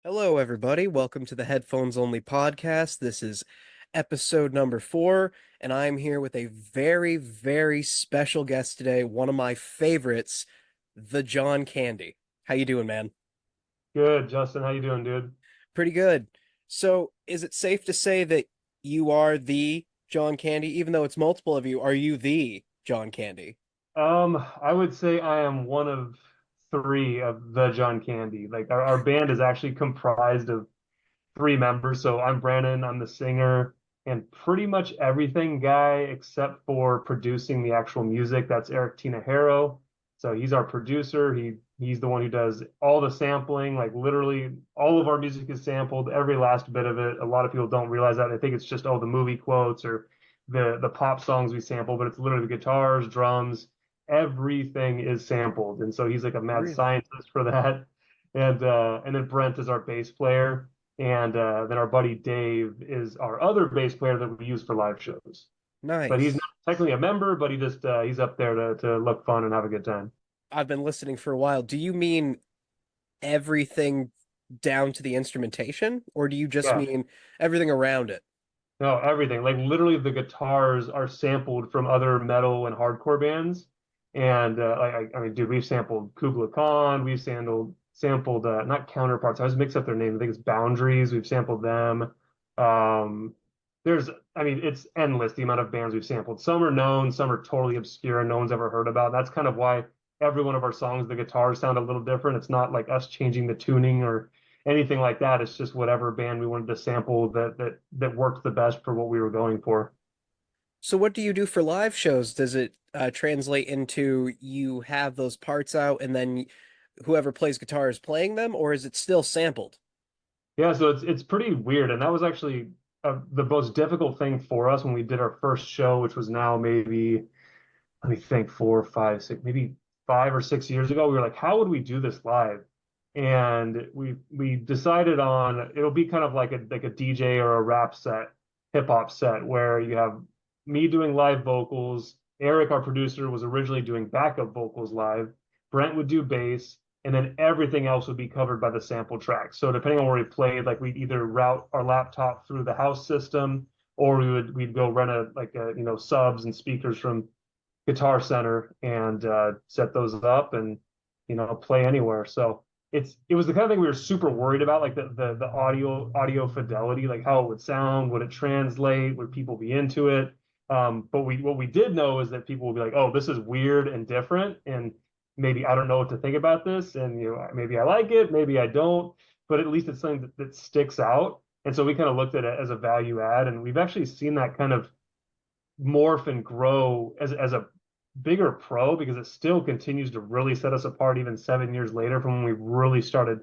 Hello, everybody. Welcome to the Headphones Only podcast. This is episode number 4, and I'm here with a very, very special guest today. One of my favorites, the John Candy. How you doing, man? Good, Justin. How you doing, dude? Pretty good. So, is it safe to say that you are the John Candy, even though it's multiple of you? Are you the John Candy? I would say I am one of three of the John Candy. Like our band is actually comprised of three members. So I'm Brannon, I'm the singer, and pretty much everything guy except for producing the actual music. That's Eric Tinajero. So he's our producer. He's the one who does all the sampling. Like literally all of our music is sampled, every last bit of it. A lot of people don't realize that. They think it's just the movie quotes or the pop songs we sample, but it's literally the guitars, drums, everything is sampled. And so he's like a mad Really? scientist for that. And then Brent is our bass player. And then our buddy Dave is our other bass player that we use for live shows. But he's not Nice. technically a member, but he's up there to look fun and have a good time. I've been listening for a while. Do you mean everything down to the instrumentation, or do you just Yeah, mean everything around it? no, everything. Like literally, the guitars are sampled from other metal and hardcore bands. And I mean, dude, we've sampled Kubla Khan, we've sampled not Counterparts. I always mix up their name. I think it's Boundaries. We've sampled them. Um, there's, I mean, it's endless the amount of bands we've sampled. Some are known, some are totally obscure and no one's ever heard about. That's kind of why every one of our songs, the guitars sound a little different. It's not like us changing the tuning or anything like that. It's just whatever band we wanted to sample that worked the best for what we were going for. So what do you do for live shows? Does it translate into you have those parts out and then whoever plays guitar is playing them, or is it still sampled? Yeah, so it's pretty weird, and that was actually the most difficult thing for us when we did our first show, which was now maybe let me think 4, 5, 6, maybe 5 or 6 years ago. We were like, how would we do this live? And we decided on it'll be kind of like a DJ or a rap set, hip hop set where you have me doing live vocals. Eric, our producer, was originally doing backup vocals live. Brent would do bass, and then everything else would be covered by the sample track. So depending on where we played, like we'd either route our laptop through the house system, or we'd go rent subs and speakers from Guitar Center and set those up and play anywhere. So it was the kind of thing we were super worried about, like the audio fidelity, like how it would sound, would it translate, would people be into it? But what we did know is that people would be like, oh, this is weird and different, and maybe I don't know what to think about this, and maybe I like it, maybe I don't, but at least it's something that sticks out. And so we kind of looked at it as a value add, and we've actually seen that kind of morph and grow as a bigger pro because it still continues to really set us apart even 7 years later from when we really started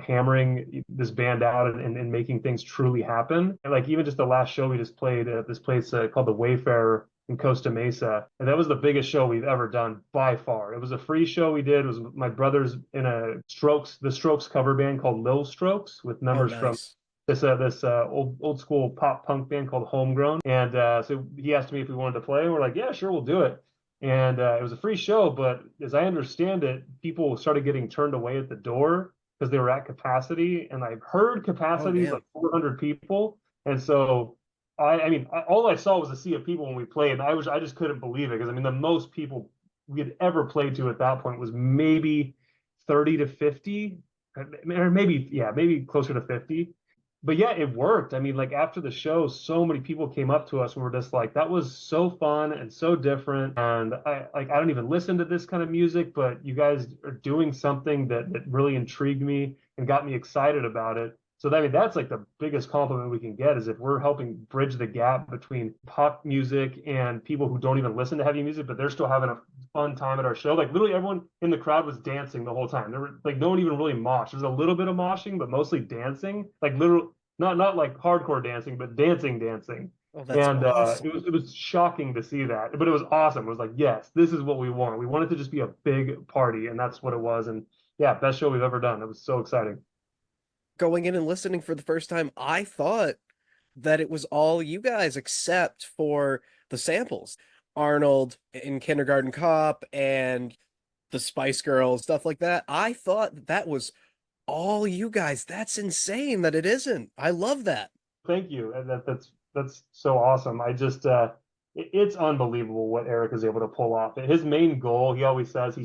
hammering this band out and making things truly happen. And like even just the last show we just played at this place called the Wayfarer in Costa Mesa, and that was the biggest show we've ever done by far. It was a free show we did. It was my brothers in the Strokes cover band called Lil Strokes with Oh, members from nice. this old school pop punk band called Homegrown. And so he asked me if we wanted to play. And we're like, yeah, sure, we'll do it. And it was a free show, but as I understand it, people started getting turned away at the door because they were at capacity. And I've heard Oh, capacity is like damn. 400 people. And so all I saw was a sea of people when we played, and I just couldn't believe it because I mean, the most people we had ever played to at that point was maybe 30 to 50, or maybe yeah, maybe closer to 50. But yeah, it worked. I mean, like after the show, so many people came up to us and were just like, that was so fun and so different. And I don't even listen to this kind of music, but you guys are doing something that really intrigued me and got me excited about it. So I mean, that's like the biggest compliment we can get is if we're helping bridge the gap between pop music and people who don't even listen to heavy music, but they're still having a fun time at our show. Like literally everyone in the crowd was dancing the whole time. There were like no one even really moshed. There was a little bit of moshing, but mostly dancing. Like literally not like hardcore dancing, but dancing. Oh, that's And awesome. it was shocking to see that, but it was awesome. It was like, yes, this is what we want. We want it to just be a big party, and that's what it was. And yeah, best show we've ever done. It was so exciting. Going in and listening for the first time, I thought that it was all you guys except for the samples. Arnold in Kindergarten Cop and the Spice Girls, stuff like that. I thought that was all you guys. That's insane that it isn't. I love that. Thank you. And that's so awesome. I just it's unbelievable what Eric is able to pull off. His main goal, he always says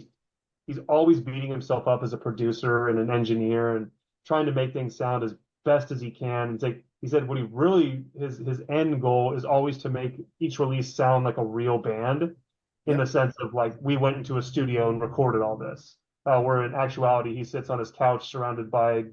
he's always beating himself up as a producer and an engineer and trying to make things sound as best as he can. It's like he said what he really his end goal is always to make each release sound like a real band in Yep. the sense of like we went into a studio and recorded all this. Where in actuality he sits on his couch surrounded by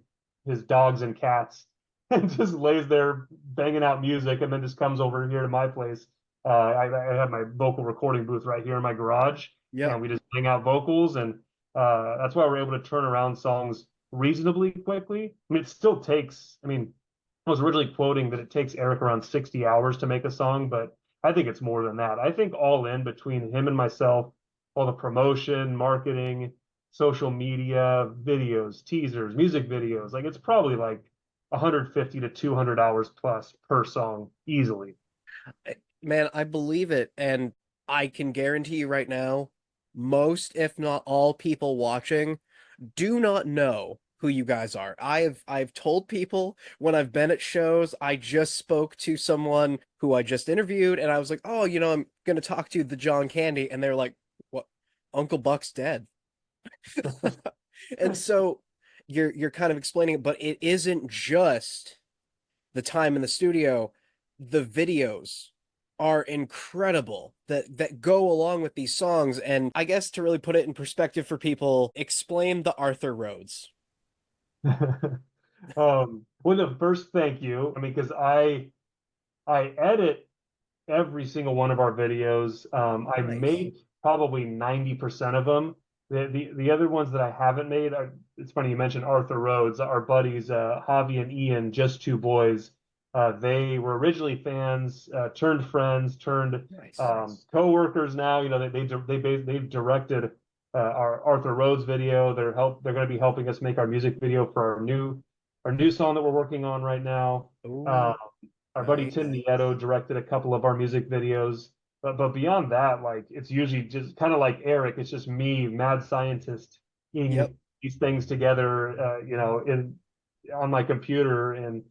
his dogs and cats and just lays there banging out music and then just comes over here to my place. I have my vocal recording booth right here in my garage Yep. and we just hang out vocals and that's why we're able to turn around songs reasonably quickly. I mean, it still takes, I mean, I was originally quoting that it takes Eric around 60 hours to make a song, but I think it's more than that. I think all in between him and myself, all the promotion, marketing, social media, videos, teasers, music videos, like it's probably like 150 to 200 hours plus per song easily. Man, I believe it. And I can guarantee you right now, most, if not all people watching do not know who you guys are. I've told people when I've been at shows, I just spoke to someone who I just interviewed, and I was like, "Oh, I'm gonna talk to the John Candy," and they're like, "What? Uncle Buck's dead." And so you're kind of explaining it, but it isn't just the time in the studio. The videos are incredible that go along with these songs. And I guess to really put it in perspective for people, explain the Arthur Rhodes. Well, the first thank you. I mean, because I edit every single one of our videos. I Nice. made probably 90% of them. The other ones that I haven't made are, it's funny you mentioned Arthur Rhodes, our buddies, Javi and Ian, just two boys. They were originally fans, turned friends, turned Nice. co-workers now. You know, they've directed our Arthur Rhodes video. They're going to be helping us make our music video for our new song that we're working on right now. Oh, Uh, our buddy very Tim nice. Nieto directed a couple of our music videos. But beyond that, like it's usually just kind of like Eric. It's just me, mad scientist, Yep. in these things together, in on my computer and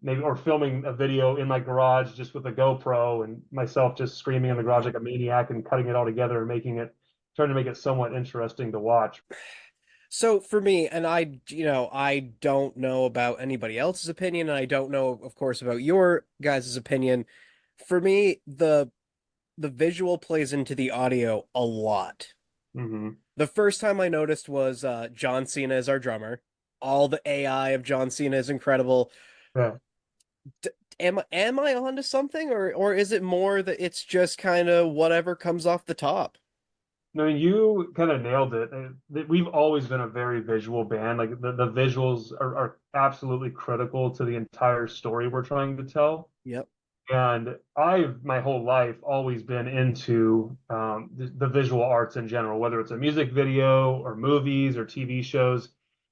maybe or filming a video in my garage just with a GoPro and myself just screaming in Oh the garage yeah. like a maniac and cutting it all together and trying to make it somewhat interesting to watch. So for me, and I don't know about anybody else's opinion, and I don't know, of course, about your guys' opinion. For me, the visual plays into the audio a lot. Hmm. The first time I noticed was John Cena as our drummer. All the AI of John Cena is incredible. Yeah. D am I onto something, or is it more that it's just kind of whatever comes off the top? No, you kind of nailed it. We've always been a very visual band. Like the visuals are absolutely critical to the entire story we're trying to tell. Yep. And I've my whole life always been into the visual arts in general, whether it's a music video or movies or TV shows.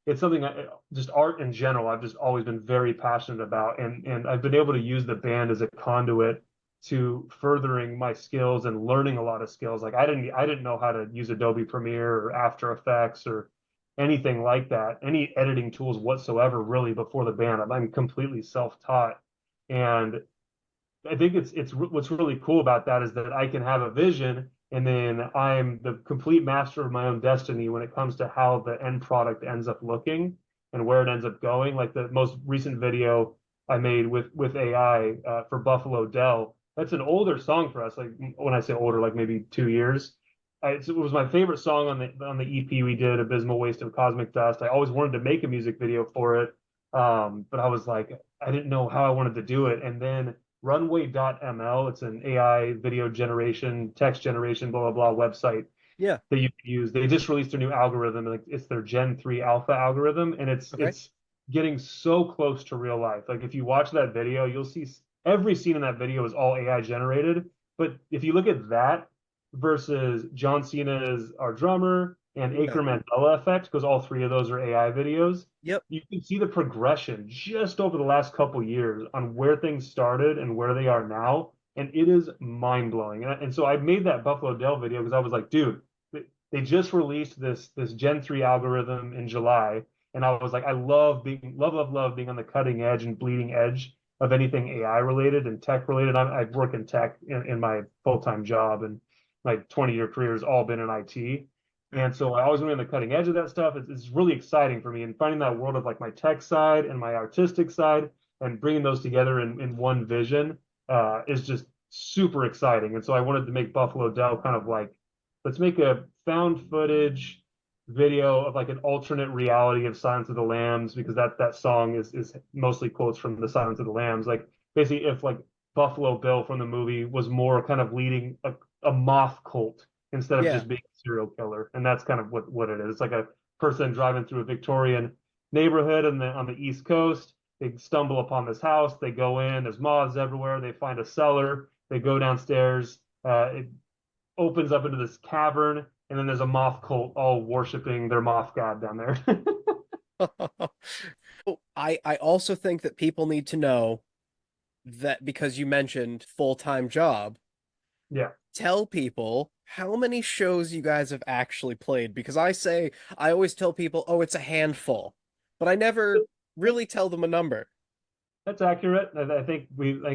It's something just art in general. I've just always been very passionate about, and I've been able to use the band as a conduit to furthering my skills and learning a lot of skills. Like I didn't know how to use Adobe Premiere or After Effects or anything like that, any editing tools whatsoever, really before the band. I'm completely self-taught, and I think it's what's really cool about that is that I can have a vision and then I'm the complete master of my own destiny when it comes to how the end product ends up looking and where it ends up going. Like the most recent video I made with AI for Buffalo Dell. That's an older song for us. Like when I say older, like maybe 2 years. It was my favorite song on the EP we did, Abysmal Waste of Cosmic Dust. I always wanted to make a music video for it, but I was like, I didn't know how I wanted to do it. And then runway.ml. It's an AI video generation, text generation, blah, blah, blah website Yeah. that you can use. They just released a new algorithm. Like it's their Gen 3 alpha algorithm, and it's Okay. it's getting so close to real life. Like if you watch that video, you'll see every scene in that video is all AI generated. But if you look at that versus John Cena's our drummer and Yeah. Acre Mandela effect, because all three of those are AI videos, Yep. you can see the progression just over the last couple years on where things started and where they are now. And it is mind blowing. And so I made that Buffalo Dell video because I was like, dude, they just released this Gen 3 algorithm in July, And I was like, I love being on the cutting edge and bleeding edge of anything AI related and tech related. I work in tech in my full-time job, and my 20-year career has all been in IT. And so I always want to be on the cutting edge of that stuff. It's really exciting for me. And finding that world of like my tech side and my artistic side and bringing those together in one vision is just super exciting. And so I wanted to make Buffalo Dell kind of like, let's make a found footage video of like an alternate reality of Silence of the Lambs, because that song is mostly quotes from the Silence of the Lambs. Like basically if like Buffalo Bill from the movie was more kind of leading a moth cult instead of Yeah. just being a serial killer. And that's kind of what it is. It's like a person driving through a Victorian neighborhood on the East Coast. They stumble upon this house. They go in. There's moths everywhere. They find a cellar. They go downstairs. It opens up into this cavern, and then there's a moth cult all worshiping their moth god down there. I also think that people need to know that because you mentioned full-time job, Yeah. tell people how many shows you guys have actually played, because I always tell people, oh, it's a handful, but I never really tell them a number. That's accurate. I think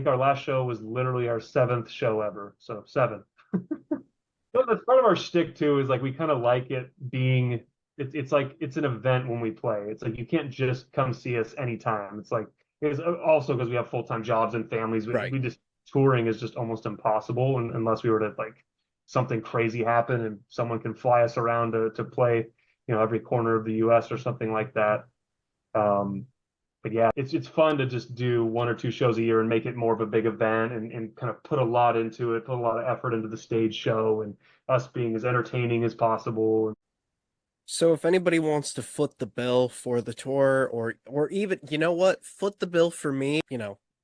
our last show was literally our seventh show ever. So seven. But that's part of our shtick too, is like we kind of like it being it's like it's an event when we play. It's like you can't just come see us anytime. It's like it's also because we have full-time jobs and families. Right. We just touring is just almost impossible unless we were to like something crazy happen and someone can fly us around to play, every corner of the US or something like that. Um, but yeah, it's fun to just do one or two shows a year and make it more of a big event and kind of put a lot into it, put a lot of effort into the stage show and us being as entertaining as possible. So if anybody wants to foot the bill for the tour, or even, you know what, foot the bill for me,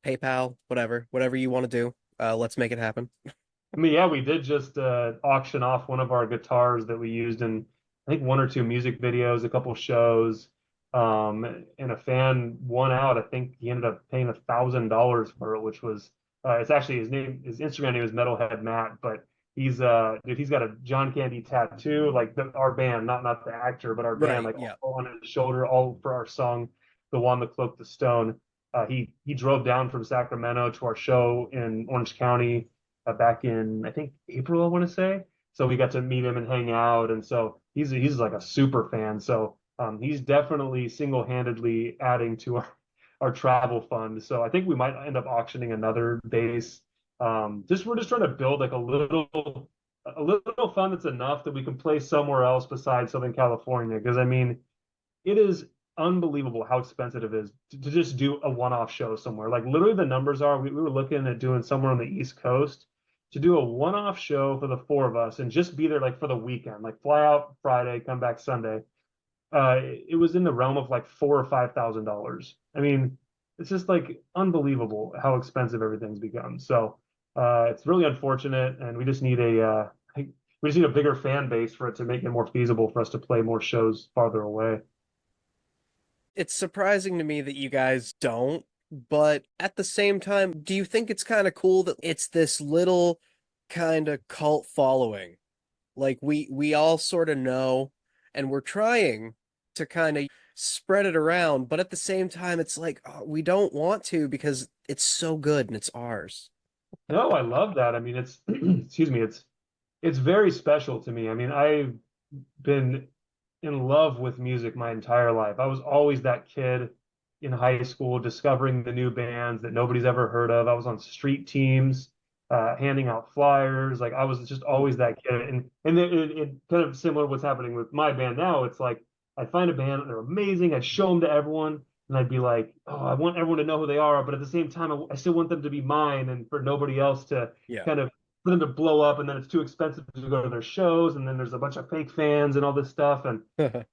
PayPal, whatever you want to do, let's make it happen. I mean, yeah, we did just auction off one of our guitars that we used in, I think, one or two music videos, a couple shows. And a fan won out. I think he ended up paying $1,000 for it, which was it's actually his Instagram name is Metalhead Matt, but dude, he's got a John Candy tattoo, like our band, not the actor, but our band, Right, like yeah. all on his shoulder, all for our song, The One That Cloaked the Stone. He drove down from Sacramento to our show in Orange County back in I think April, I want to say. So we got to meet him and hang out, and so he's like a super fan. So he's definitely single-handedly adding to our travel fund. So I think we might end up auctioning another bass. We're just trying to build like a little fund that's enough that we can play somewhere else besides Southern California. Because I mean, it is unbelievable how expensive it is to just do a one-off show somewhere. Like literally the numbers are we were looking at doing somewhere on the East Coast to do a one-off show for the four of us and just be there like for the weekend, like fly out Friday, come back Sunday. It was in the realm of like $4,000 or $5,000. I mean, it's just like unbelievable how expensive everything's become. So it's really unfortunate, and we just need a bigger fan base for it to make it more feasible for us to play more shows farther away. It's surprising to me that you guys don't, but at the same time, do you think it's kind of cool that it's this little kind of cult following? Like we all sort of know, and we're trying to kind of spread it around, but at the same time, it's like we don't want to because it's so good and it's ours. No, I love that. I mean, it's excuse me, it's very special to me. I mean, I've been in love with music my entire life. I was always that kid in high school discovering the new bands that nobody's ever heard of. I was on street teams, handing out flyers. Like I was just always that kid. And it kind of similar to what's happening with my band now. It's like I find a band, they're amazing. I show them to everyone, and I'd be like, oh, I want everyone to know who they are, but at the same time, I still want them to be mine, and for nobody else to Yeah. kind of for them to blow up, and then it's too expensive to go to their shows, and then there's a bunch of fake fans and all this stuff. And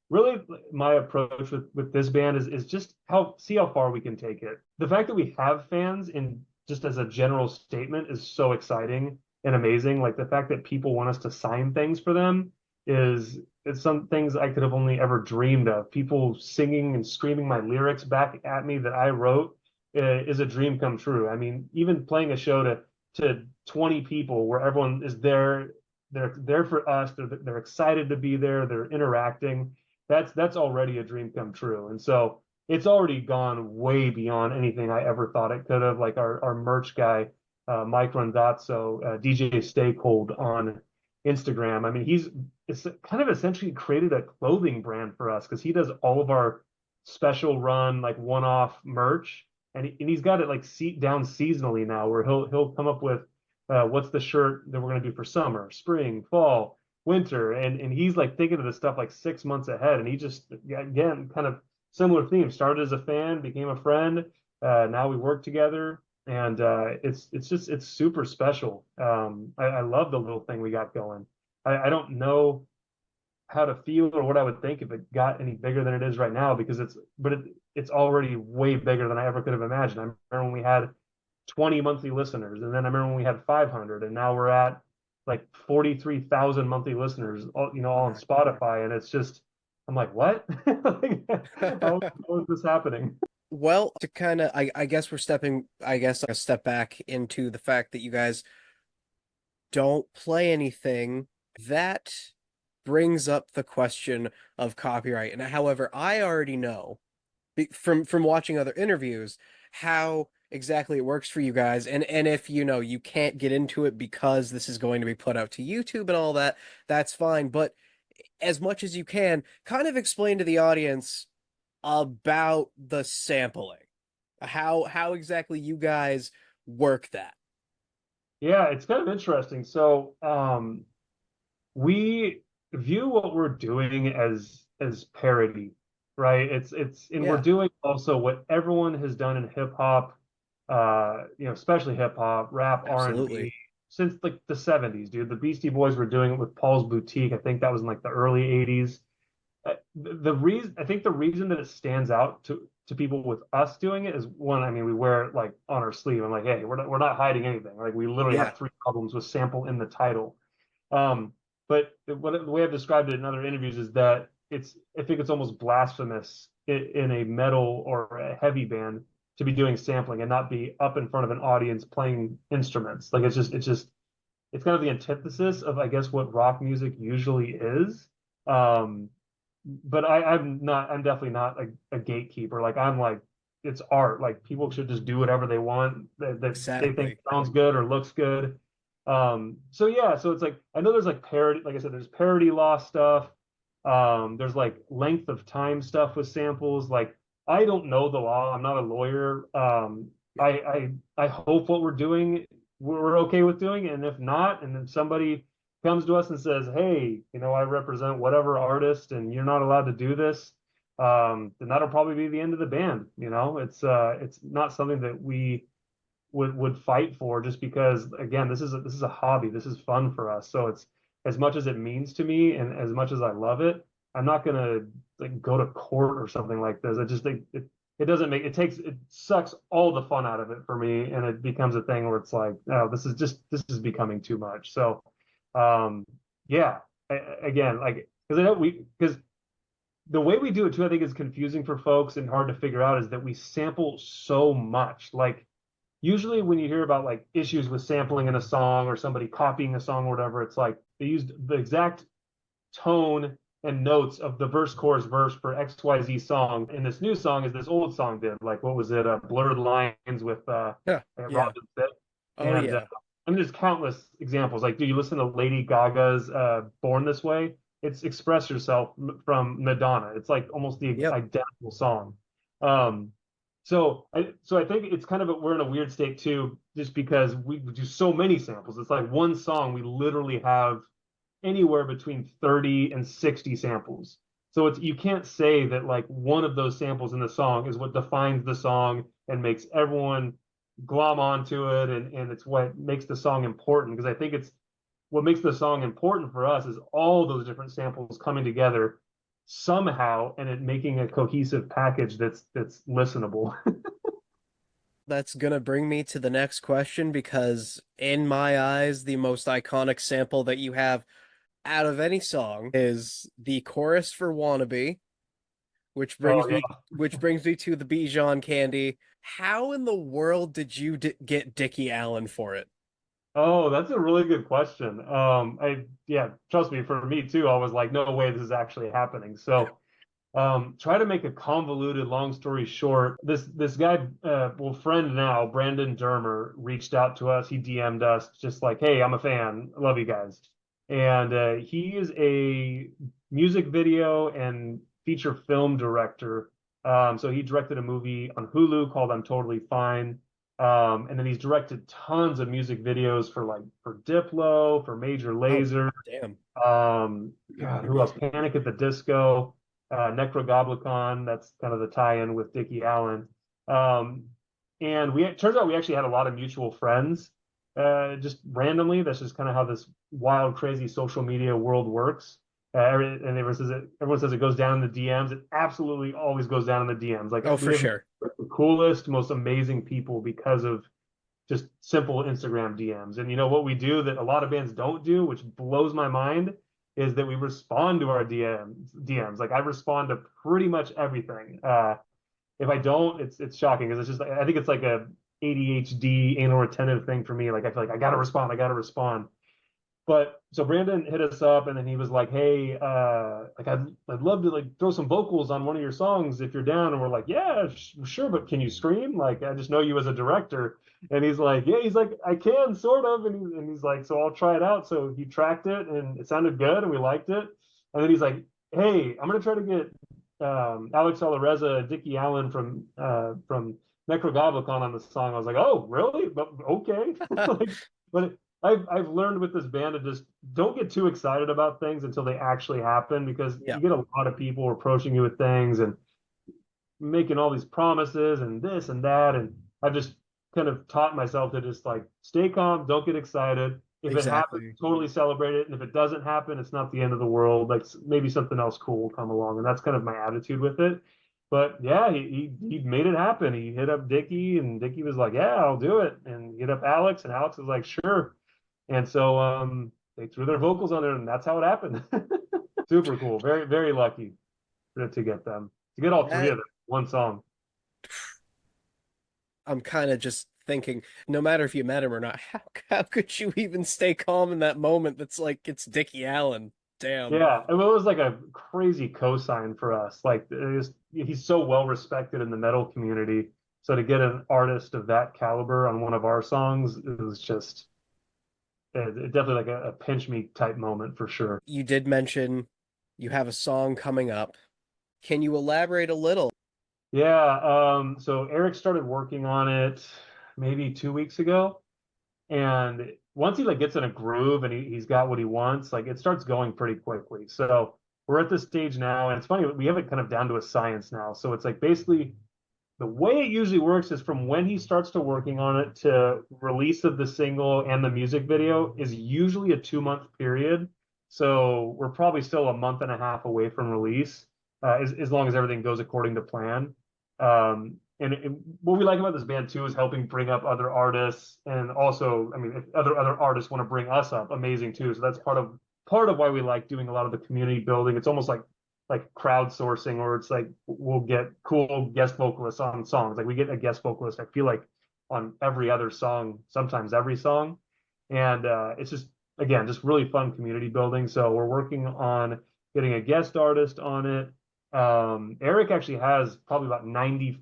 really, my approach with this band is just see how far we can take it. The fact that we have fans in just as a general statement is so exciting and amazing. Like the fact that people want us to sign things for them is it's some things I could have only ever dreamed of. People singing and screaming my lyrics back at me that I wrote is a dream come true. I mean, even playing a show to 20 people where everyone is there, they're there for us. They're excited to be there. They're interacting. that's already a dream come true. And so it's already gone way beyond anything I ever thought it could have. Like our merch guy, Mike Randazzo, DJ Stay Cold on Instagram. I mean, it's kind of essentially created a clothing brand for us because he does all of our special run, like one-off merch, and he's got it like seat down seasonally now, where he'll come up with what's the shirt that we're gonna do for summer, spring, fall, winter, and he's like thinking of this stuff like 6 months ahead, and he just again kind of similar theme. Started as a fan, became a friend. Now we work together, and it's super special. I love the little thing we got going. I don't know how to feel or what I would think if it got any bigger than it is right now because it's already way bigger than I ever could have imagined. I remember when we had 20 monthly listeners, and then I remember when we had 500, and now we're at like 43,000 monthly listeners, all on Spotify, and it's just I'm like, what? Like, how is this happening? Well, to kind of, I guess we're stepping, I guess, a step back into the fact that you guys don't play anything that brings up the question of copyright. And however, I already know from watching other interviews how exactly it works for you guys. And if you can't get into it because this is going to be put out to YouTube and all that, that's fine. But as much as you can, kind of explain to the audience about the sampling. How exactly you guys work that. Yeah, it's kind of interesting. So, we view what we're doing as parody, right? And we're Yeah, doing also what everyone has done in hip hop, especially hip hop, rap, absolutely. R&B since like the 70s, dude. The Beastie Boys were doing it with Paul's Boutique. I think that was in like the early 80s. The reason I think the reason that it stands out to people with us doing it is one, I mean, we wear it like on our sleeve. I'm like, hey, we're not hiding anything. Like we literally Yeah. have 3 albums with sample in the title. Um, but the way I've described it in other interviews is that I think it's almost blasphemous in a metal or a heavy band to be doing sampling and not be up in front of an audience playing instruments. Like it's kind of the antithesis of I guess what rock music usually is. Um, but I'm definitely not a gatekeeper. Like I'm like it's art. Like people should just do whatever they want that they think Exactly. sounds good or looks good. So yeah, so it's like I know there's like parody, like I said, there's parody law stuff. There's like length of time stuff with samples. Like I don't know the law. I'm not a lawyer. I hope what we're doing we're okay with doing, and if not, and then somebody comes to us and says, "Hey, I represent whatever artist, and you're not allowed to do this," then that'll probably be the end of the band. It's not something that we would fight for just because again this is a hobby, this is fun for us, so it's as much as it means to me and as much as I love it, I'm not gonna like go to court or something like this. I just think it doesn't make it sucks all the fun out of it for me, and it becomes a thing where it's like, oh, this is becoming too much. So um yeah, again, like because the way we do it too, I think is confusing for folks and hard to figure out is that we sample so much. Like usually when you hear about like issues with sampling in a song or somebody copying a song or whatever, it's like they used the exact tone and notes of the verse chorus verse for XYZ song in this new song as this old song did. Like what was it? Blurred Lines with Yeah. Rob Yeah. Fit. Oh And yeah. I mean there's countless examples. Like do you listen to Lady Gaga's Born This Way? It's Express Yourself from Madonna. It's like almost the Yep. identical song. Um, so I think it's kind of we're in a weird state too, just because we do so many samples. It's like one song we literally have anywhere between 30 and 60 samples. So it's you can't say that like one of those samples in the song is what defines the song and makes everyone glom onto it, and it's what makes the song important, because I think it's what makes the song important for us is all those different samples coming together somehow and it making a cohesive package that's listenable. That's gonna bring me to the next question because in my eyes, the most iconic sample that you have out of any song is the chorus for Wannabe, Oh yeah. which brings me to the Bijan Candy. How in the world did you get Dickie Allen for it? Oh, that's a really good question. Yeah, trust me, for me too, I was like, no way this is actually happening. So Try to make a convoluted long story short. This guy, well, friend now, Brandon Dermer, reached out to us. He DM'd us just like, "Hey, I'm a fan. I love you guys." And he is a music video and feature film director. So he directed a movie on Hulu called "I'm Totally Fine." And then he's directed tons of music videos for Diplo, for Major Oh, Lazer, damn. God, who else? Panic at the Disco, Necrogoblicon. That's kind of the tie-in with Dickie Allen. Um, and it turns out we actually had a lot of mutual friends, just randomly. That's just kind of how this wild, crazy social media world works. And everyone says it goes down in the DMs. It absolutely always goes down in the DMs. Like Oh, we for have sure. the coolest, most amazing people because of just simple Instagram DMs. And you know what we do that a lot of bands don't do, which blows my mind, is that we respond to our DMs. Like I respond to pretty much everything. If I don't, it's shocking because it's just I think it's like a ADHD anal retentive thing for me. Like I feel like I gotta respond. But so Brandon hit us up and then he was like, "Hey, like I'd love to like throw some vocals on one of your songs if you're down." And we're like, "Yeah, sure, but can you scream? Like I just know you as a director." And he's like, "Yeah," he's like, "I can sort of." And he's like, "So I'll try it out." So he tracked it and it sounded good and we liked it. And then he's like, "Hey, I'm gonna try to get Alex Alareza, Dickie Allen from Necrogoblicon on the song." I was like, "Oh, really? But okay." Like, but I've learned with this band to just don't get too excited about things until they actually happen because Yeah, you get a lot of people approaching you with things and making all these promises and this and that. And I've just kind of taught myself to just like stay calm, don't get excited. If it happens, exactly. totally celebrate it. And if it doesn't happen, it's not the end of the world. Like maybe something else cool will come along. And that's kind of my attitude with it. But yeah, he made it happen. He hit up Dickie and Dickie was like, "Yeah, I'll do it." And he hit up Alex and Alex was like, "Sure." And so they threw their vocals on there and that's how it happened. Super cool. Very, very lucky to get them, to get all three That of them, one song. I'm kind of just thinking, no matter if you met him or not, how could you even stay calm in that moment? That's like it's Dickie Allen. Damn. Yeah, it was like a crazy cosign for us. Like he's so well respected in the metal community. So to get an artist of that caliber on one of our songs, it was just definitely like a pinch me type moment for sure. You did mention you have a song coming up. Can you elaborate a little? Yeah, so Eric started working on it maybe 2 weeks ago. And once he like gets in a groove and he's got what he wants, like it starts going pretty quickly. So we're at this stage now, and it's funny, we have it kind of down to a science now. So it's like basically the way it usually works is from when he starts to working on it to release of the single and the music video is usually a 2 month period. So we're probably still a month and a half away from release, as long as everything goes according to plan. And what we like about this band too is helping bring up other artists, and also, I mean, if other artists want to bring us up, amazing too. So that's part of why we like doing a lot of the community building. It's almost like crowdsourcing, or it's like we'll get cool guest vocalists on songs. Like we get a guest vocalist, I feel like on every other song, sometimes every song. And it's just again, just really fun community building. So we're working on getting a guest artist on it. Eric actually has probably about 95%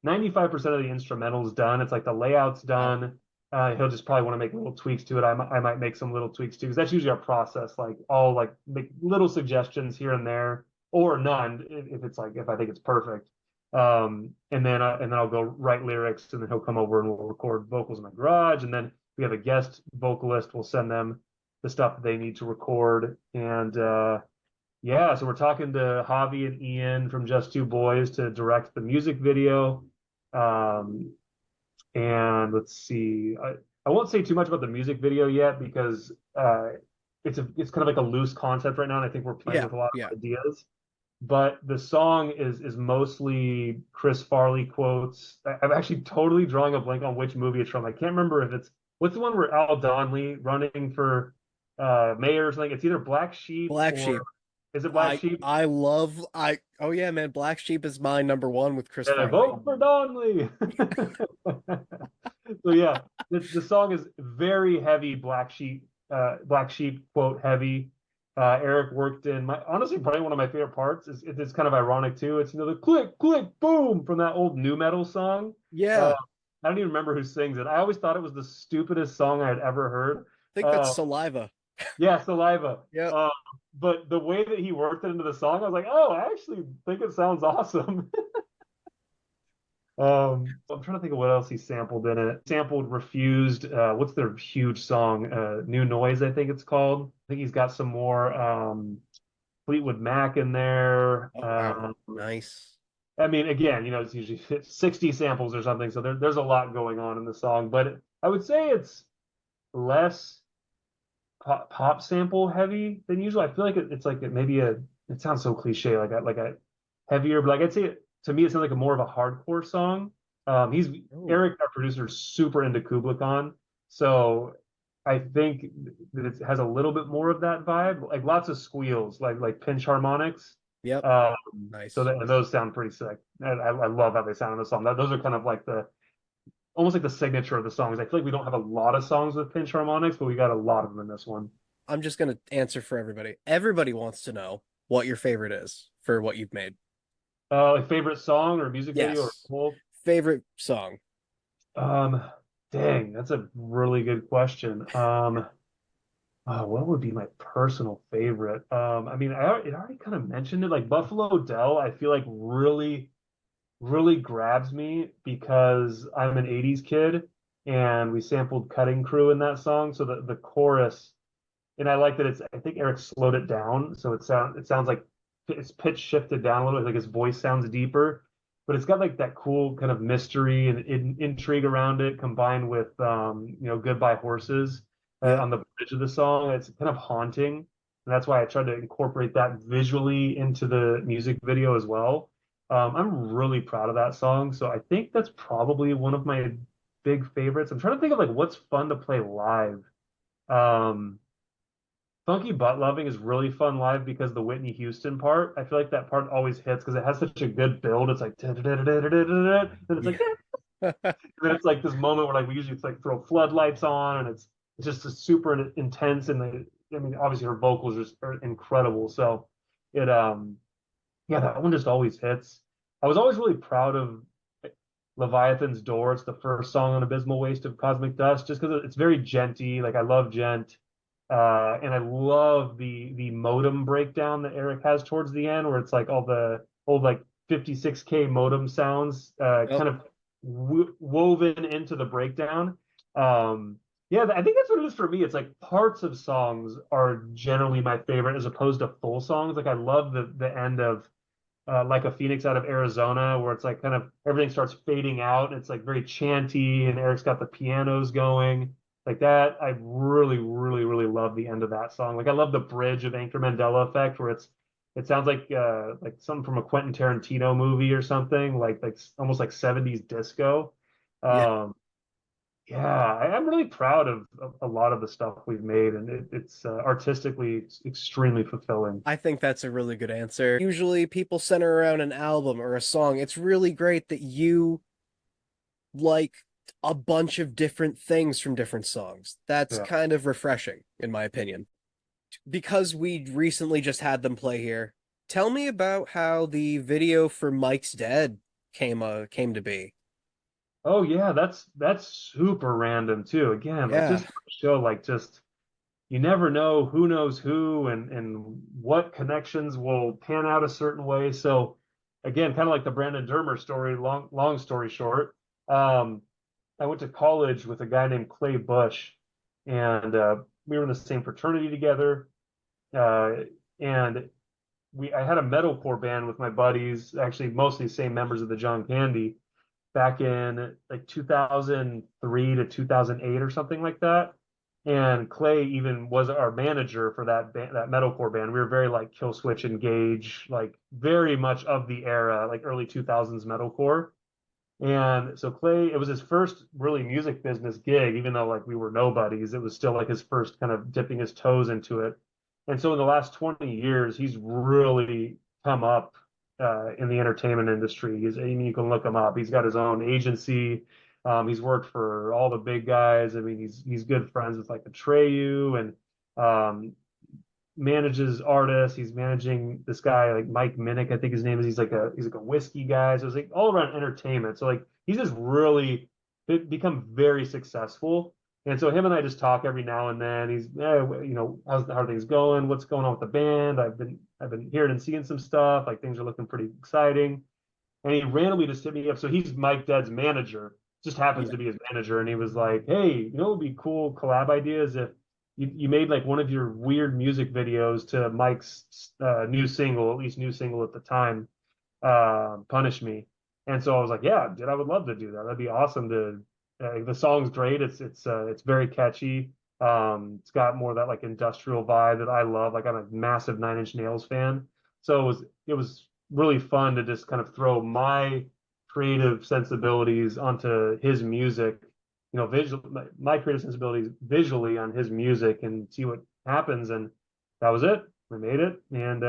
of the instrumentals done. It's like the layout's Wow. done. He'll just probably want to make little tweaks to it. I might make some little tweaks too, because that's usually our process. Like I'll like make little suggestions here and there, or none if it's like if I think it's perfect. And then I'll go write lyrics, and then he'll come over and we'll record vocals in my garage. And then we have a guest vocalist. We'll send them the stuff that they need to record. And yeah, so we're talking to Javi and Ian from Just Two Boys to direct the music video. Um, and let's see, I won't say too much about the music video yet because it's kind of like a loose concept right now, and I think we're playing Yeah, with a lot yeah. of ideas. But the song is mostly Chris Farley quotes. I'm actually totally drawing a blank on which movie it's from. I can't remember if it's what's the one where Al Donnelly running for mayor or something. It's either Black Sheep Black or Sheep. is it Black I Sheep? I love I oh yeah, man, Black Sheep is my number one with Chris Farley. Vote for Donnelly. So yeah, the song is very heavy Black Sheep quote heavy. Eric worked in my honestly probably one of my favorite parts is it's kind of ironic too. It's the click click boom from that old new metal song. Uh, Yeah, I don't even remember who sings it. I always thought it was the stupidest song I had ever heard. I think that's Uh, Saliva. yeah, Saliva. Yep. But the way that he worked it into the song, I was like, oh, I actually think it sounds awesome. I'm trying to think of what else he sampled in it. Sampled Refused. What's their huge song? New Noise, I think it's called. I think he's got some more Fleetwood Mac in there. Oh wow. Nice. I mean, again, it's usually 60 samples or something, so there's a lot going on in the song. But I would say it's less pop sample heavy than usual. I feel like it's like maybe it sounds so cliche, like a heavier, but like I'd say to me it sounds like a more of a hardcore song. He's Oh, Eric, our producer, is super into Kubla Khan, so I think that it has a little bit more of that vibe, like lots of squeals, like pinch harmonics. yep. Um, so Nice. that and those sound pretty sick. I love how they sound in the song. Those are kind of like the almost like the signature of the songs. I feel like we don't have a lot of songs with pinch harmonics, but we got a lot of them in this one. I'm just gonna answer for everybody. Everybody wants to know what your favorite is for what you've made. Like favorite song or music video or Yes. both? Favorite song. Um, Dang, that's a really good question. What would be my personal favorite? I mean, it already kind of mentioned it. Like Buffalo Dell, I feel like really grabs me because I'm an 80s kid and we sampled Cutting Crew in that song. So the chorus, and I like that I think Eric slowed it down. So it sounds like it's pitch shifted down a little bit, like his voice sounds deeper, but it's got like that cool kind of mystery and intrigue around it combined with, Goodbye Horses Yep. on the bridge of the song. It's kind of haunting. And that's why I tried to incorporate that visually into the music video as well. I'm really proud of that song. So I think that's probably one of my big favorites. I'm trying to think of like what's fun to play live. Um, Funky Butt Loving is really fun live because the Whitney Houston part, I feel like that part always hits because it has such a good build. It's like, and it's like, Yeah. and then it's like this moment where like we usually like throw floodlights on and it's just a super intense and I mean, obviously her vocals are incredible. So it, yeah, that one just always hits. I was always really proud of Leviathan's Door. It's the first song on Abysmal Waste of Cosmic Dust, just because it's very djenty. Like I love djent, and I love the modem breakdown that Eric has towards the end, where it's like all the old like 56K modem sounds, Yep. kind of woven into the breakdown. Um, yeah, I think that's what it is for me. It's like parts of songs are generally my favorite as opposed to full songs. Like I love the end of like a Phoenix out of Arizona, where it's like kind of everything starts fading out. And it's like very chanty, and Eric's got the pianos going like that. I really love the end of that song. Like I love the bridge of Anchor Mandela Effect, where it sounds like something from a Quentin Tarantino movie or something, like almost like 70s disco. Yeah. Um, yeah, I'm really proud of a lot of the stuff we've made, and it's artistically extremely fulfilling. I think that's a really good answer. Usually people center around an album or a song. It's really great that you like a bunch of different things from different songs. That's Yeah. kind of refreshing, in my opinion. Because we recently just had them play here, tell me about how the video for Mike's Dead came to be. Oh yeah, that's super random too. Again, like Yeah. just show like just you never know who knows who and what connections will pan out a certain way. So again, kind of like the Brandon Dermer story, long story short, um, I went to college with a guy named Clay Bush, and we were in the same fraternity together. Uh, and I had a metalcore band with my buddies, actually mostly same members of the John Candy back in like 2003 to 2008 or something like that. And Clay even was our manager for that metalcore band. We were very like Kill Switch Engage, like very much of the era, like early 2000s metalcore. And so Clay, it was his first really music business gig, even though like we were nobodies. It was still like his first kind of dipping his toes into it. And so in the last 20 years, he's really come up in the entertainment industry. I mean, you can look him up. He's got his own agency. He's worked for all the big guys. I mean, he's good friends with like Atreyu and manages artists. He's managing this guy like Mike Minnick, I think his name is. He's like a whiskey guy. So it's like all around entertainment. So like he's just really become very successful. And so him and I just talk every now and then. He's, how are things going? What's going on with the band? I've been hearing and seeing some stuff. Like things are looking pretty exciting. And he randomly just hit me up. So he's Mike Dead's manager, just happens Yeah. to be his manager. And he was like, "Hey, what would be cool collab ideas if you made like one of your weird music videos to Mike's new single, at least new single at the time, Punish Me." And so I was like, "Yeah, dude, I would love to do that. That'd be awesome to." The song's great. It's very catchy. It's got more of that like industrial vibe that I love. Like I'm a massive Nine Inch Nails fan, so it was really fun to just kind of throw my creative sensibilities onto his music, visual my creative sensibilities visually on his music and see what happens. And that was it. We made it, and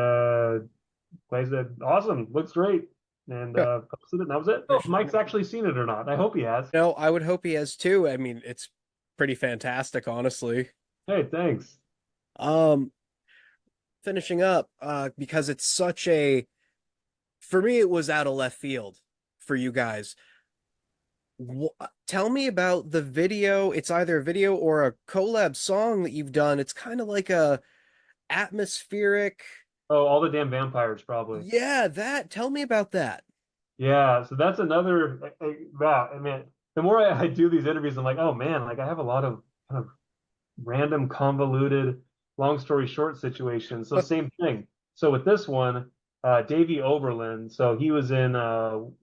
Clay said, "Awesome, looks great," and posted it, and that was it. Oh, Mike's actually seen it or not? I hope he has. No, I would hope he has too. I mean, it's pretty fantastic, honestly. Hey, thanks. Um, Finishing up, because it's such a, for me, it was out of left field for you guys. Tell me about the video. It's either a video or a collab song that you've done. It's kind of like a atmospheric. Oh, all the damn vampires, probably. Yeah, that. Tell me about that. Yeah, so that's another. Wow, I mean, the more I do these interviews, I'm like, oh man, like I have a lot of kind of random, convoluted, long story short situations. So same thing. So with this one, Davey Oberlin, so he was in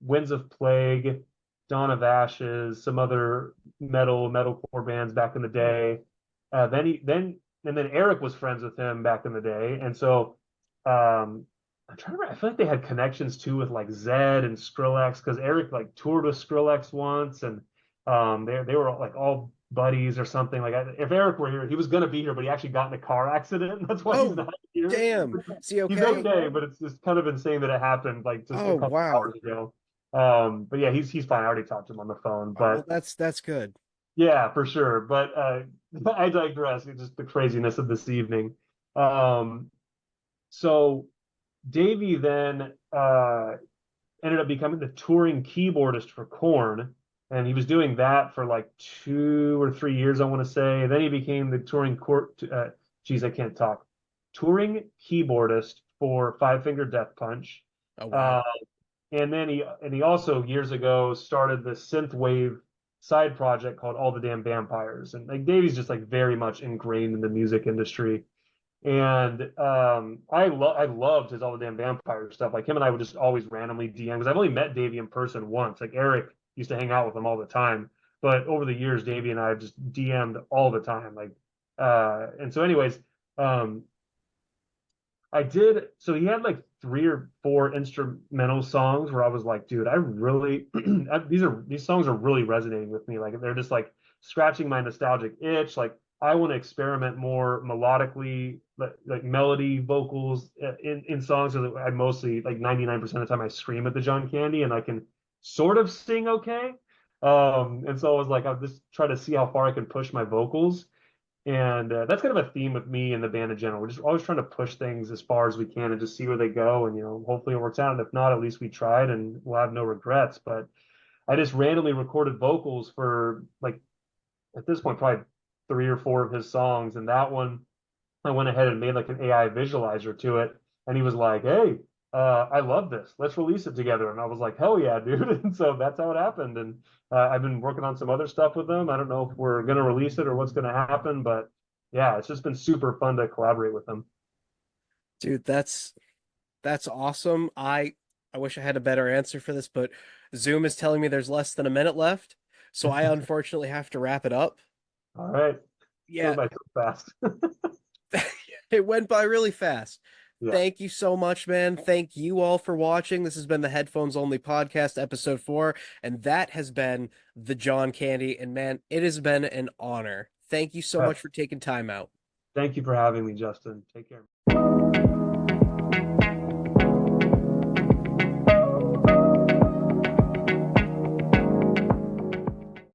Winds of Plague, Dawn of Ashes, some other metalcore bands back in the day. Then Eric was friends with him back in the day, and so um, I'm trying to remember. I feel like they had connections too with like Zed and Skrillex because Eric like toured with Skrillex once, and they were like all buddies or something. Like if Eric were here, he was gonna be here, but he actually got in a car accident. That's why he's Oh, not here. damn. Is he He's okay? okay, but it's just kind of insane that it happened like just a Oh, couple wow. hours ago. But yeah, he's fine. I already talked to him on the phone, Oh, well, but that's good. yeah, for sure. But I digress. It's just the craziness of this evening. Um, so Davey then ended up becoming the touring keyboardist for Korn, and he was doing that for like 2 or 3 years, I want to say. Then he became the geez, I can't talk. Touring keyboardist for Five Finger Death Punch. Oh, wow. Uh, and then he also years ago started the synthwave side project called All the Damn Vampires. And like Davey's just like very much ingrained in the music industry. And I loved his All the Damn Vampire stuff. Like him and I would just always randomly DM because I've only met Davey in person once. Like Eric used to hang out with him all the time, but over the years, Davey and I have just DM'd all the time. Like, and so, anyways, um, I did. So he had like 3 or 4 instrumental songs where I was like, dude, I really these songs are really resonating with me. Like they're just like scratching my nostalgic itch. Like I want to experiment more melodically, like melody vocals in songs. So that I mostly like 99% of the time I scream at the John Candy and I can sort of sing okay. And so I was like, I'll just try to see how far I can push my vocals. And that's kind of a theme with me and the band in general. We're just always trying to push things as far as we can and just see where they go. And, hopefully it works out. And if not, at least we tried and we'll have no regrets. But I just randomly recorded vocals for like, at this point, probably 3 or 4 of his songs. And that one, I went ahead and made like an AI visualizer to it. And he was like, hey, I love this. Let's release it together. And I was like, hell yeah, dude. And so that's how it happened. And I've been working on some other stuff with them. I don't know if we're going to release it or what's going to happen, but yeah, it's just been super fun to collaborate with them. Dude, that's awesome. I wish I had a better answer for this, but Zoom is telling me there's less than a minute left, so I unfortunately have to wrap it up. All right. Goes Yeah, by so fast. it went by really fast. Yeah. Thank you so much, man. Thank you all for watching. This has been the Headphones Only Podcast, episode 4, and that has been the John Candy. And man, it has been an honor. Thank you so much for taking time out. Thank you for having me, Justin. Take care.